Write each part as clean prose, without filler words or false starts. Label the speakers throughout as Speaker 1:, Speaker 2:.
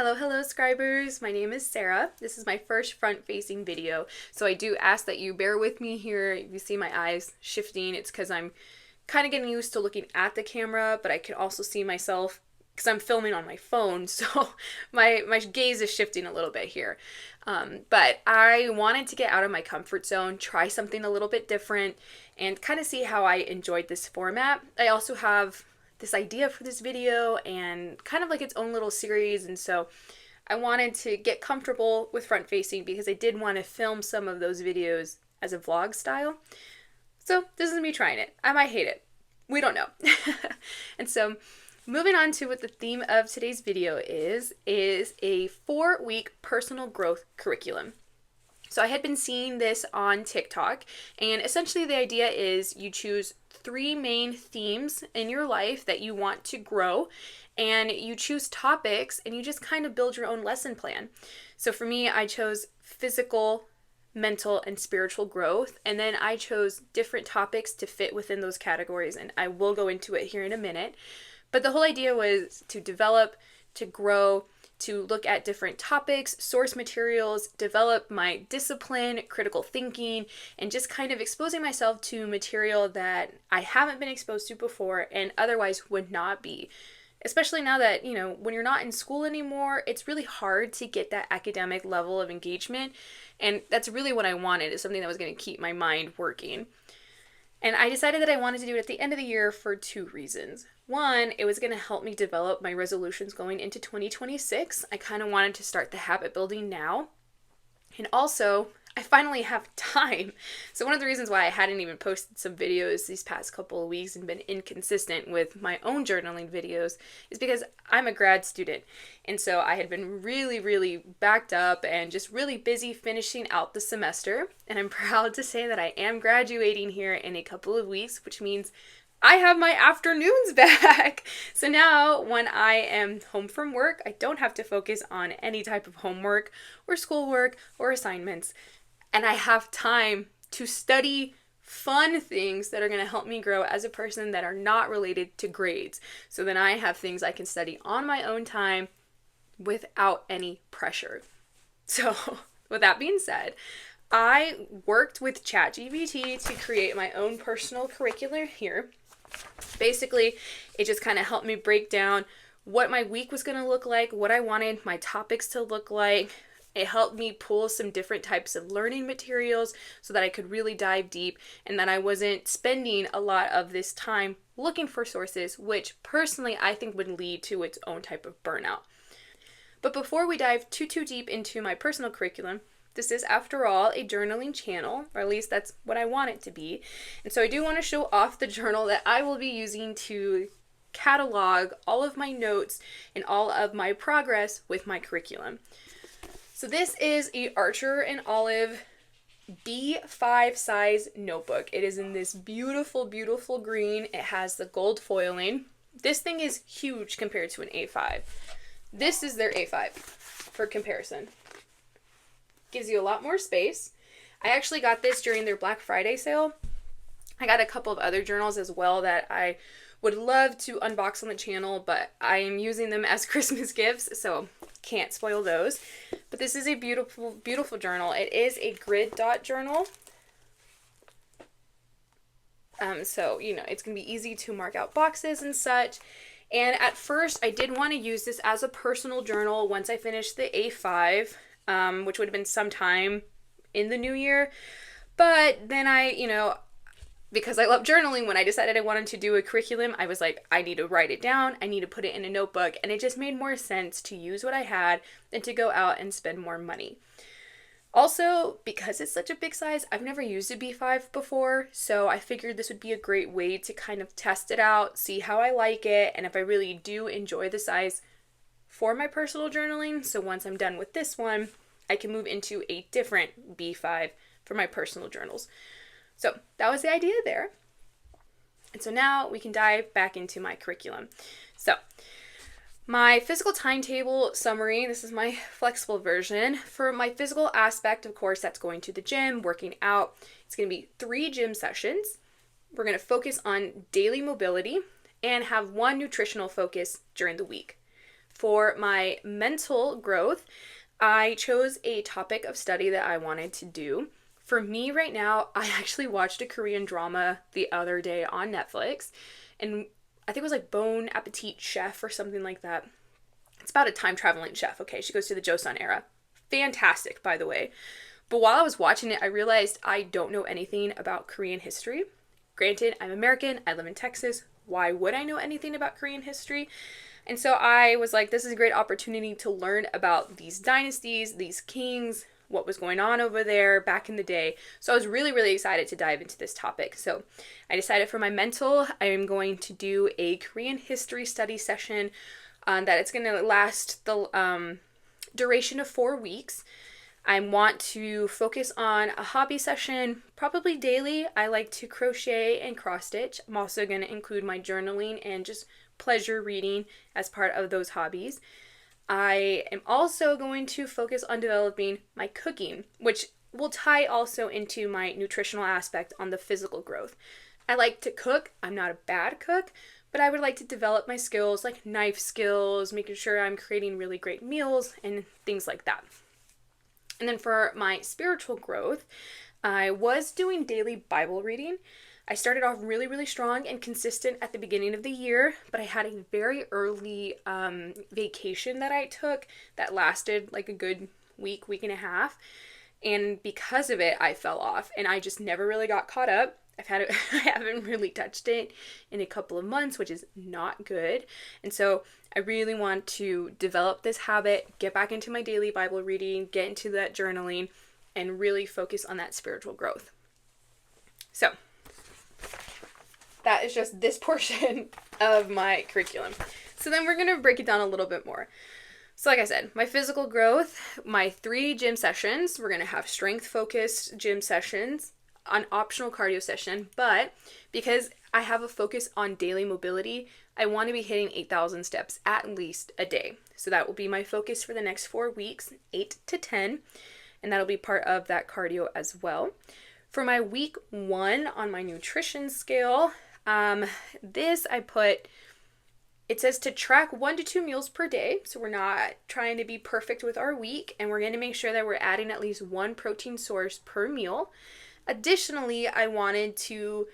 Speaker 1: Hello, scribers. My name is Sarah. This is my first front-facing video, so I do ask that you bear with me here. If you see my eyes shifting, it's because I'm kind of getting used to looking at the camera, but I can also see myself because I'm filming on my phone, so my gaze is shifting a little bit here. But I wanted to get out of my comfort zone, try something a little bit different, and kind of see how I enjoyed this format. I also have this idea for this video and kind of like its own little series, and so I wanted to get comfortable with front facing because I did want to film some of those videos as a vlog style. So this is me trying it. I might hate it. We don't know. And so moving on to what the theme of today's video is a 4-week personal growth curriculum. So I had been seeing this on TikTok, and essentially the idea is you choose 3 main themes in your life that you want to grow, and you choose topics and you just kind of build your own lesson plan. So for me, I chose physical, mental, and spiritual growth, and then I chose different topics to fit within those categories, and I will go into it here in a minute. But the whole idea was to develop, to grow, to look at different topics, source materials, develop my discipline, critical thinking, and just kind of exposing myself to material that I haven't been exposed to before and otherwise would not be. Especially now that, when you're not in school anymore, it's really hard to get that academic level of engagement. And that's really what I wanted, is something that was going to keep my mind working. And I decided that I wanted to do it at the end of the year for 2 reasons. One, it was going to help me develop my resolutions going into 2026. I kind of wanted to start the habit building now. And also, I finally have time. So one of the reasons why I hadn't even posted some videos these past couple of weeks and been inconsistent with my own journaling videos is because I'm a grad student. And so I had been really backed up and just really busy finishing out the semester. And I'm proud to say that I am graduating here in a couple of weeks, which means I have my afternoons back. So now when I am home from work, I don't have to focus on any type of homework or schoolwork or assignments. And I have time to study fun things that are going to help me grow as a person that are not related to grades. So then I have things I can study on my own time without any pressure. So with that being said, I worked with ChatGPT to create my own personal curriculum here. Basically, it just kind of helped me break down what my week was going to look like, what I wanted my topics to look like. It helped me pull some different types of learning materials so that I could really dive deep and that I wasn't spending a lot of this time looking for sources, which personally I think would lead to its own type of burnout. But before we dive too deep into my personal curriculum, this is, after all, a journaling channel, or at least that's what I want it to be. And so I do want to show off the journal that I will be using to catalog all of my notes and all of my progress with my curriculum. So this is a Archer and Olive B5 size notebook. It is in this beautiful green. It has the gold foiling. This thing is huge compared to an A5. This is their A5 for comparison. Gives you a lot more space. I actually got this during their Black Friday sale. I got a couple of other journals as well that I would love to unbox on the channel, but I am using them as Christmas gifts, so can't spoil those. But this is a beautiful journal. It is a grid dot journal. So, it's going to be easy to mark out boxes and such. And at first, I did want to use this as a personal journal once I finished the A5, which would have been sometime in the new year. But then because I love journaling, when I decided I wanted to do a curriculum, I was like, I need to write it down, I need to put it in a notebook, and it just made more sense to use what I had than to go out and spend more money. Also, because it's such a big size, I've never used a B5 before, so I figured this would be a great way to kind of test it out, see how I like it, and if I really do enjoy the size for my personal journaling. So once I'm done with this one, I can move into a different B5 for my personal journals. So that was the idea there. And so now we can dive back into my curriculum. So my physical timetable summary, this is my flexible version. For my physical aspect, of course, that's going to the gym, working out. It's going to be 3 gym sessions. We're going to focus on daily mobility and have 1 nutritional focus during the week. For my mental growth, I chose a topic of study that I wanted to do. For me right now, I actually watched a Korean drama the other day on Netflix, and I think it was like Bon Appetit Chef or something like that. It's about a time traveling chef, okay? She goes to the Joseon era. Fantastic, by the way. But while I was watching it, I realized I don't know anything about Korean history. Granted, I'm American, I live in Texas. Why would I know anything about Korean history? And so I was like, this is a great opportunity to learn about these dynasties, these kings, what was going on over there back in the day. So I was really, really excited to dive into this topic. So I decided for my mental, I am going to do a Korean history study session that it's going to last the duration of 4 weeks. I want to focus on a hobby session, probably daily. I like to crochet and cross stitch. I'm also going to include my journaling and just pleasure reading as part of those hobbies. I am also going to focus on developing my cooking, which will tie also into my nutritional aspect on the physical growth. I like to cook. I'm not a bad cook, but I would like to develop my skills like knife skills, making sure I'm creating really great meals and things like that. And then for my spiritual growth, I was doing daily Bible reading. I started off really, really strong and consistent at the beginning of the year, but I had a very early vacation that I took that lasted like a good week, week and a half. And because of it, I fell off and I just never really got caught up. I haven't really touched it in a couple of months, which is not good. And so I really want to develop this habit, get back into my daily Bible reading, get into that journaling, and really focus on that spiritual growth. So that is just this portion of my curriculum. So then we're going to break it down a little bit more. So like I said, my physical growth, my 3 gym sessions, we're going to have strength-focused gym sessions, an optional cardio session, but because I have a focus on daily mobility, I want to be hitting 8,000 steps at least a day. So that will be my focus for the next 4 weeks, 8 to 10, and that'll be part of that cardio as well. For my week 1 on my nutrition scale, this I put, it says to track 1 to 2 meals per day. So we're not trying to be perfect with our week, and we're going to make sure that we're adding at least 1 protein source per meal. Additionally, I wanted to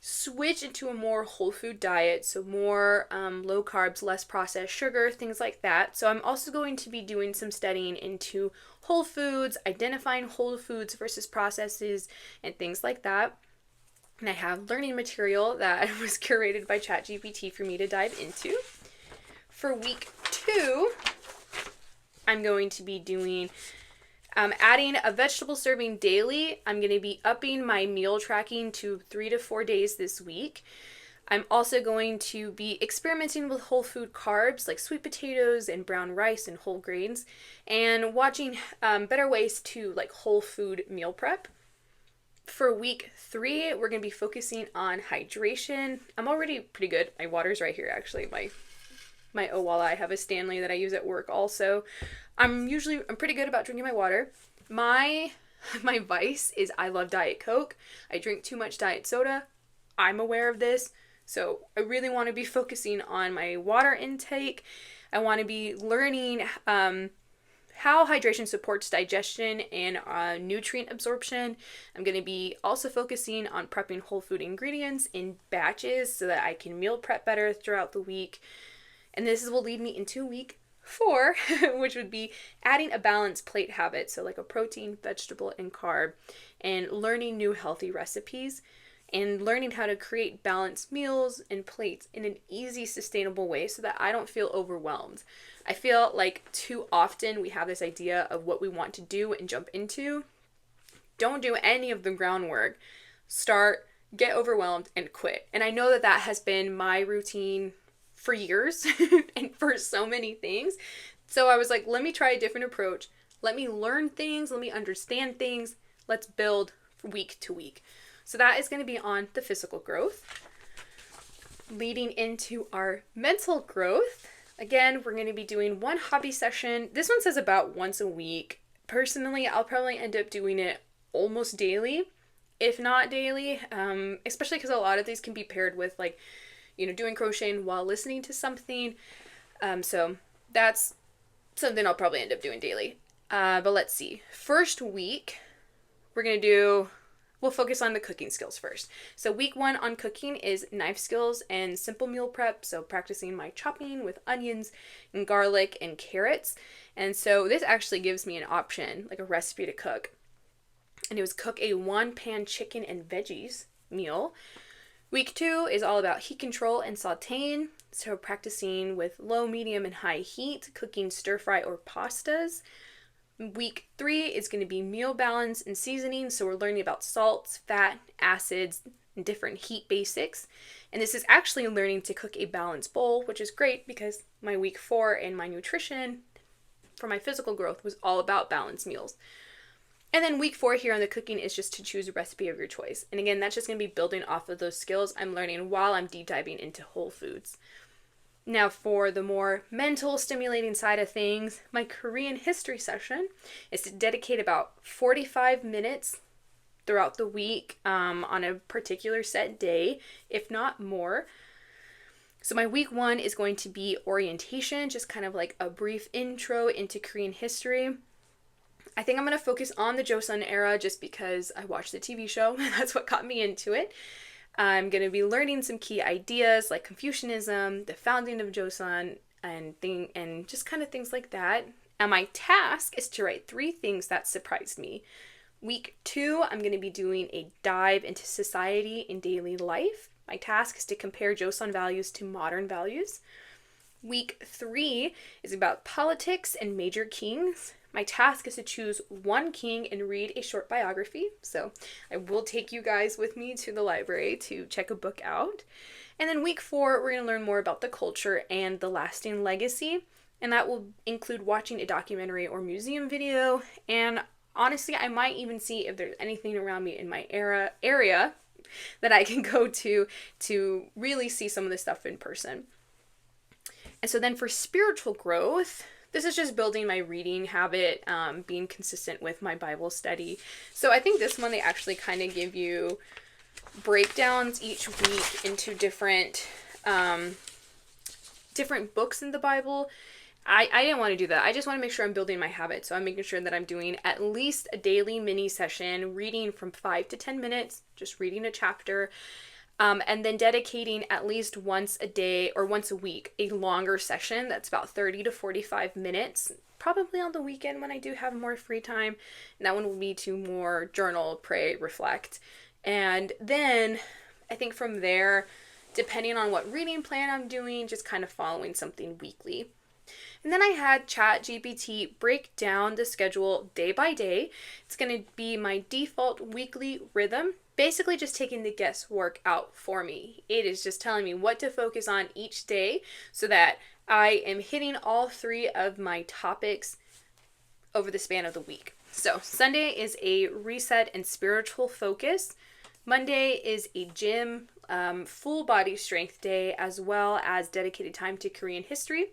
Speaker 1: switch into a more whole food diet, so more low carbs, less processed sugar, things like that. So I'm also going to be doing some studying into whole foods, identifying whole foods versus processes, and things like that. And I have learning material that was curated by ChatGPT for me to dive into. For week 2, I'm going to be doing adding a vegetable serving daily. I'm going to be upping my meal tracking to 3 to 4 days this week. I'm also going to be experimenting with whole food carbs like sweet potatoes and brown rice and whole grains, and watching better ways to like whole food meal prep. For week 3, we're going to be focusing on hydration. I'm already pretty good. My water's right here, actually. My Owala. I have a Stanley that I use at work also. I'm pretty good about drinking my water. My vice is I love Diet Coke. I drink too much diet soda. I'm aware of this. So I really want to be focusing on my water intake. I want to be learning how hydration supports digestion and nutrient absorption. I'm going to be also focusing on prepping whole food ingredients in batches so that I can meal prep better throughout the week. And this will lead me into week 4, which would be adding a balanced plate habit. So like a protein, vegetable, and carb, and learning new healthy recipes, and learning how to create balanced meals and plates in an easy, sustainable way so that I don't feel overwhelmed. I feel like too often we have this idea of what we want to do and jump into. Don't do any of the groundwork. Start, get overwhelmed, and quit. And I know that that has been my routine for years and for so many things. So I was like, let me try a different approach. Let me learn things. Let me understand things. Let's build week to week. So that is going to be on the physical growth. Leading into our mental growth, again, we're going to be doing 1 hobby session. This one says about once a week. Personally, I'll probably end up doing it almost daily, if not daily, especially because a lot of these can be paired with like, doing crocheting while listening to something. So that's something I'll probably end up doing daily. But let's see. First week, we'll focus on the cooking skills first. So week 1 on cooking is knife skills and simple meal prep. So practicing my chopping with onions and garlic and carrots. And so this actually gives me an option, like a recipe to cook. And it was cook a 1-pan chicken and veggies meal. Week 2 is all about heat control and sauteing. So practicing with low, medium, and high heat, cooking stir fry or pastas. Week 3 is going to be meal balance and seasoning. So we're learning about salts, fat, acids, and different heat basics. And this is actually learning to cook a balanced bowl, which is great because my week 4 and my nutrition for my physical growth was all about balanced meals. And then week 4 here on the cooking is just to choose a recipe of your choice. And again, that's just going to be building off of those skills I'm learning while I'm deep diving into whole foods. Now for the more mental stimulating side of things, my Korean history session is to dedicate about 45 minutes throughout the week on a particular set day, if not more. So my week 1 is going to be orientation, just kind of like a brief intro into Korean history. I think I'm going to focus on the Joseon era just because I watched the TV show and that's what got me into it. I'm going to be learning some key ideas like Confucianism, the founding of Joseon, and just kind of things like that. And my task is to write 3 things that surprised me. Week 2, I'm going to be doing a dive into society and daily life. My task is to compare Joseon values to modern values. Week 3 is about politics and major kings. My task is to choose one king and read a short biography. So I will take you guys with me to the library to check a book out. And then week 4, we're going to learn more about the culture and the lasting legacy. And that will include watching a documentary or museum video. And honestly, I might even see if there's anything around me in my area that I can go to really see some of this stuff in person. And so then for spiritual growth, this is just building my reading habit, being consistent with my Bible study. So I think this one, they actually kind of give you breakdowns each week into different books in the Bible. I didn't want to do that. I just want to make sure I'm building my habit. So I'm making sure that I'm doing at least a daily mini session, reading from 5 to 10 minutes, just reading a chapter. And then dedicating at least once a day or once a week a longer session that's about 30 to 45 minutes, probably on the weekend when I do have more free time. And that one will be to more journal, pray, reflect. And then I think from there, depending on what reading plan I'm doing, just kind of following something weekly. And then I had ChatGPT break down the schedule day by day. It's going to be my default weekly rhythm. Basically just taking the guesswork out for me. It is just telling me what to focus on each day so that I am hitting all 3 of my topics over the span of the week. So Sunday is a reset and spiritual focus. Monday is a gym, full body strength day, as well as dedicated time to Korean history.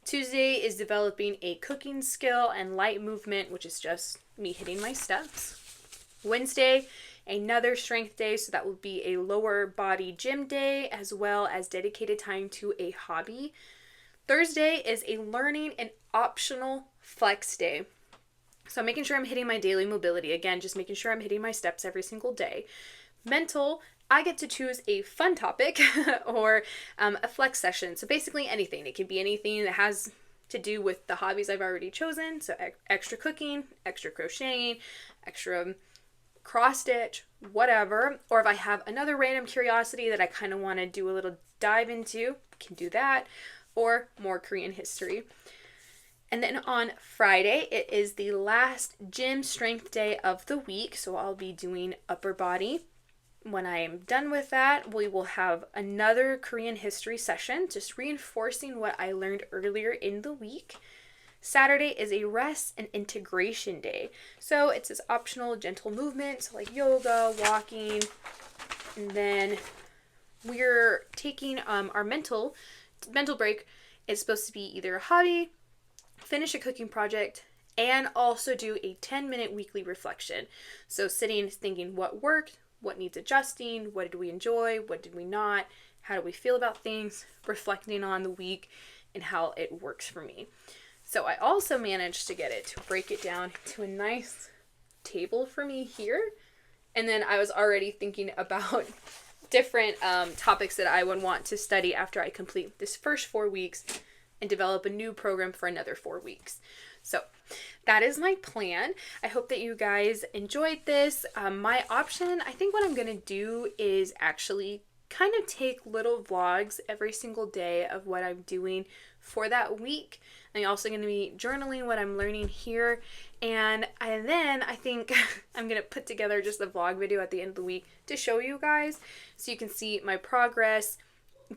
Speaker 1: Tuesday is developing a cooking skill and light movement, which is just me hitting my steps. Wednesday, another strength day, so that will be a lower body gym day, as well as dedicated time to a hobby. Thursday is a learning and optional flex day. So I'm making sure I'm hitting my daily mobility. Again, just making sure I'm hitting my steps every single day. Mental, I get to choose a fun topic or a flex session. So basically anything. It can be anything that has to do with the hobbies I've already chosen. So extra cooking, extra crocheting, extra cross stitch, whatever. Or if I have another random curiosity that I kind of want to do a little dive into, can do that. Or more Korean history. And then on Friday, it is the last gym strength day of the week. So I'll be doing upper body. When I'm done with that, we will have another Korean history session, just reinforcing what I learned earlier in the week. Saturday is a rest and integration day. So it's this optional gentle movement, so like yoga, walking. And then we're taking our mental break. It's supposed to be either a hobby, finish a cooking project, and also do a 10-minute weekly reflection. So sitting, thinking what worked, what needs adjusting, what did we enjoy, what did we not, how do we feel about things, reflecting on the week, and how it works for me. So I also managed to get it to break it down to a nice table for me here. And then I was already thinking about different topics that I would want to study after I complete this first 4 weeks and develop a new program for another 4 weeks. So that is my plan. I hope that you guys enjoyed this. My option, I think what I'm going to do is actually kind of take little vlogs every single day of what I'm doing for that week. I'm also going to be journaling what I'm learning here. And then I think I'm going to put together just a vlog video at the end of the week to show you guys so you can see my progress,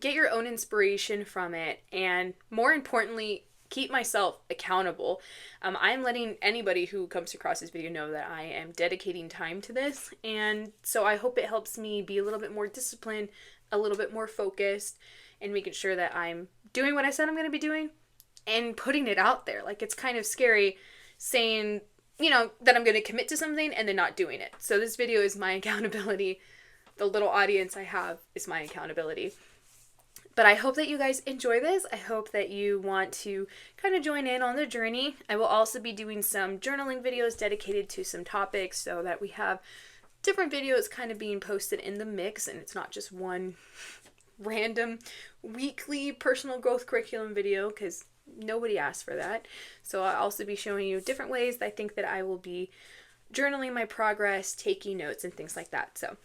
Speaker 1: get your own inspiration from it, and more importantly, keep myself accountable. I'm letting anybody who comes across this video know that I am dedicating time to this, and so I hope it helps me be a little bit more disciplined, a little bit more focused, and making sure that I'm doing what I said I'm going to be doing and putting it out there. Like, it's kind of scary saying, you know, that I'm going to commit to something and then not doing it. So this video is my accountability. The little audience I have is my accountability. But I hope that you guys enjoy this. I hope that you want to kind of join in on the journey. I will also be doing some journaling videos dedicated to some topics so that we have different videos kind of being posted in the mix and it's not just one random weekly personal growth curriculum video, because nobody asked for that. So I'll also be showing you different ways that I think that I will be journaling my progress, taking notes, and things like that. So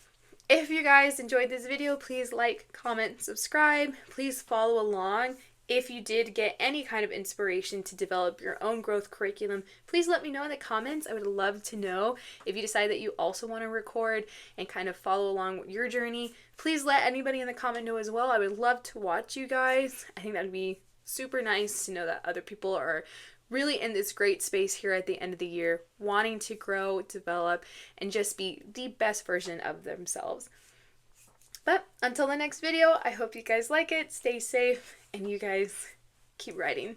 Speaker 1: if you guys enjoyed this video, please like, comment, subscribe. Please follow along. If you did get any kind of inspiration to develop your own growth curriculum, please let me know in the comments. I would love to know. If you decide that you also want to record and kind of follow along with your journey, please let anybody in the comment know as well. I would love to watch you guys. I think that would be super nice to know that other people are really in this great space here at the end of the year, wanting to grow, develop, and just be the best version of themselves. But until the next video, I hope you guys like it, stay safe, and you guys keep writing.